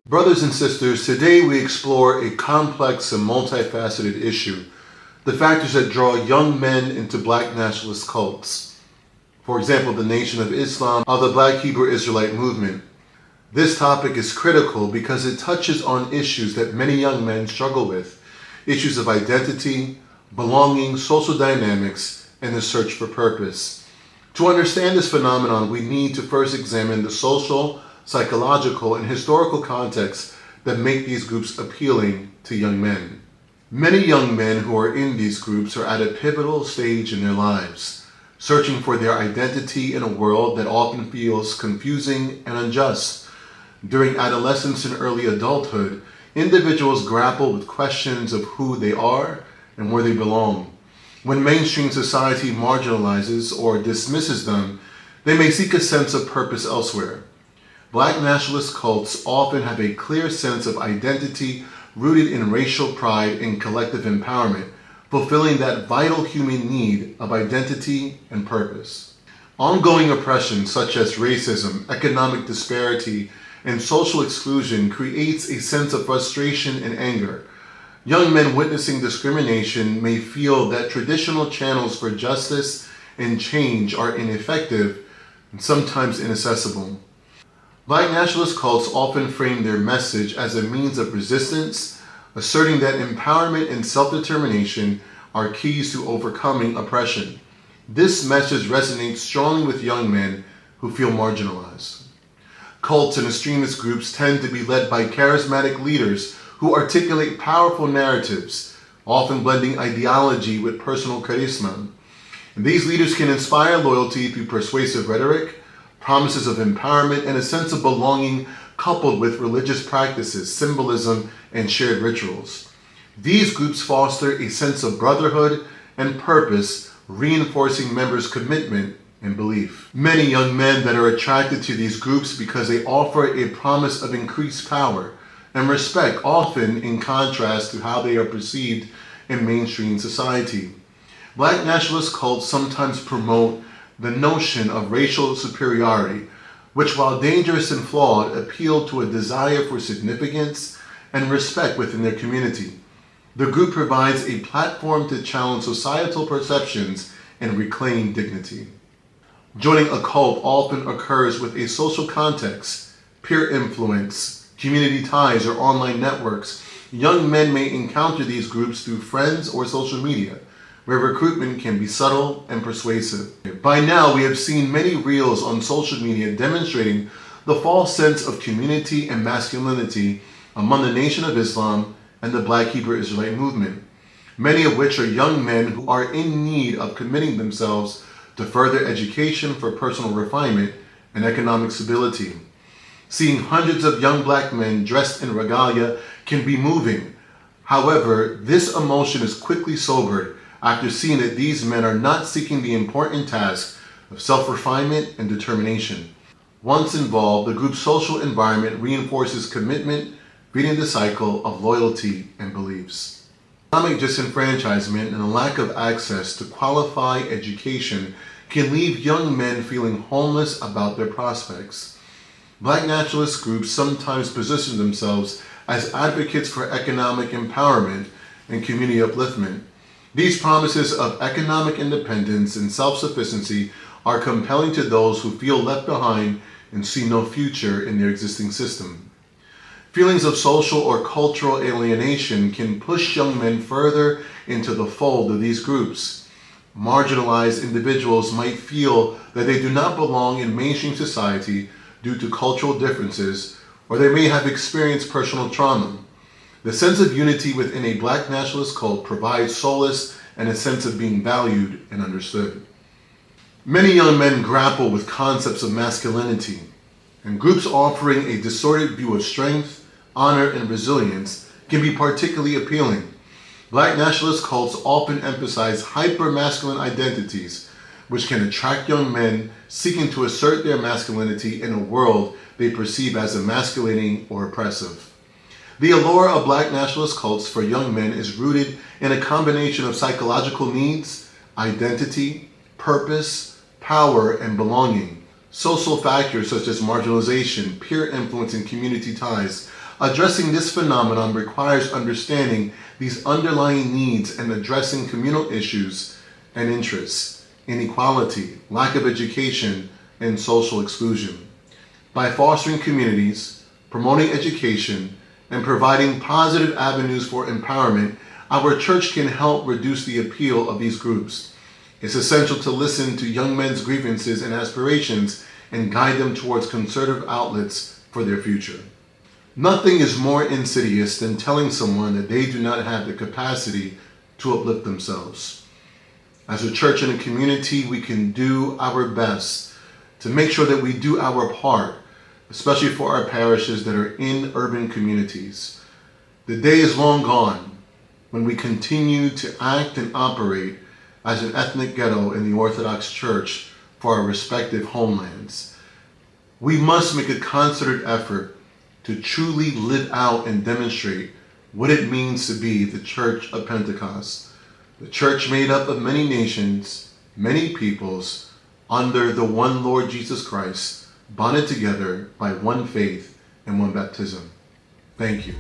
Brothers and sisters, today we explore a complex and multifaceted issue, the factors that draw young men into black nationalist cults. For example, the Nation of Islam or the Black Hebrew Israelite movement. This topic is critical because it touches on issues that many young men struggle with, issues of identity, belonging, social dynamics, and the search for purpose. To understand this phenomenon, we need to first examine the social, psychological, and historical contexts that make these groups appealing to young men. Many young men who are in these groups are at a pivotal stage in their lives, searching for their identity in a world that often feels confusing and unjust. During adolescence and early adulthood, individuals grapple with questions of who they are and where they belong. When mainstream society marginalizes or dismisses them, they may seek a sense of purpose elsewhere. Black nationalist cults often have a clear sense of identity rooted in racial pride and collective empowerment, fulfilling that vital human need of identity and purpose. Ongoing oppression such as racism, economic disparity, and social exclusion creates a sense of frustration and anger. Young men witnessing discrimination may feel that traditional channels for justice and change are ineffective and sometimes inaccessible. Black nationalist cults often frame their message as a means of resistance, asserting that empowerment and self-determination are keys to overcoming oppression. This message resonates strongly with young men who feel marginalized. Cults and extremist groups tend to be led by charismatic leaders who articulate powerful narratives, often blending ideology with personal charisma. And these leaders can inspire loyalty through persuasive rhetoric, promises of empowerment, and a sense of belonging coupled with religious practices, symbolism, and shared rituals. These groups foster a sense of brotherhood and purpose, reinforcing members' commitment and belief. Many young men that are attracted to these groups because they offer a promise of increased power and respect, often in contrast to how they are perceived in mainstream society. Black nationalist cults sometimes promote the notion of racial superiority, which, while dangerous and flawed, appeal to a desire for significance and respect within their community. The group provides a platform to challenge societal perceptions and reclaim dignity. Joining a cult often occurs with a social context, peer influence, community ties, or online networks. Young men may encounter these groups through friends or social media, where recruitment can be subtle and persuasive. By now, we have seen many reels on social media demonstrating the false sense of community and masculinity among the Nation of Islam and the Black Hebrew Israelite movement, many of which are young men who are in need of committing themselves to further education for personal refinement and economic stability. Seeing hundreds of young black men dressed in regalia can be moving. However, this emotion is quickly sobered after seeing that these men are not seeking the important task of self-refinement and determination. Once involved, the group's social environment reinforces commitment, feeding the cycle of loyalty and beliefs. Economic disenfranchisement and a lack of access to qualified education can leave young men feeling homeless about their prospects. Black nationalist groups sometimes position themselves as advocates for economic empowerment and community upliftment. These promises of economic independence and self-sufficiency are compelling to those who feel left behind and see no future in their existing system. Feelings of social or cultural alienation can push young men further into the fold of these groups. Marginalized individuals might feel that they do not belong in mainstream society due to cultural differences, or they may have experienced personal trauma. The sense of unity within a black nationalist cult provides solace and a sense of being valued and understood. Many young men grapple with concepts of masculinity, and groups offering a distorted view of strength, honor, and resilience can be particularly appealing. Black nationalist cults often emphasize hyper-masculine identities, which can attract young men seeking to assert their masculinity in a world they perceive as emasculating or oppressive. The allure of black nationalist cults for young men is rooted in a combination of psychological needs, identity, purpose, power, and belonging. Social factors such as marginalization, peer influence, and community ties Addressing this phenomenon requires understanding these underlying needs and addressing communal issues and interests, inequality, lack of education, and social exclusion. By fostering communities, promoting education, and providing positive avenues for empowerment, our church can help reduce the appeal of these groups. It's essential to listen to young men's grievances and aspirations and guide them towards conservative outlets for their future. Nothing is more insidious than telling someone that they do not have the capacity to uplift themselves. As a church and a community, we can do our best to make sure that we do our part, especially for our parishes that are in urban communities. The day is long gone when we continue to act and operate as an ethnic ghetto in the Orthodox Church for our respective homelands. We must make a concerted effort to truly live out and demonstrate what it means to be the Church of Pentecost, the church made up of many nations, many peoples, under the one Lord Jesus Christ, bonded together by one faith and one baptism. Thank you.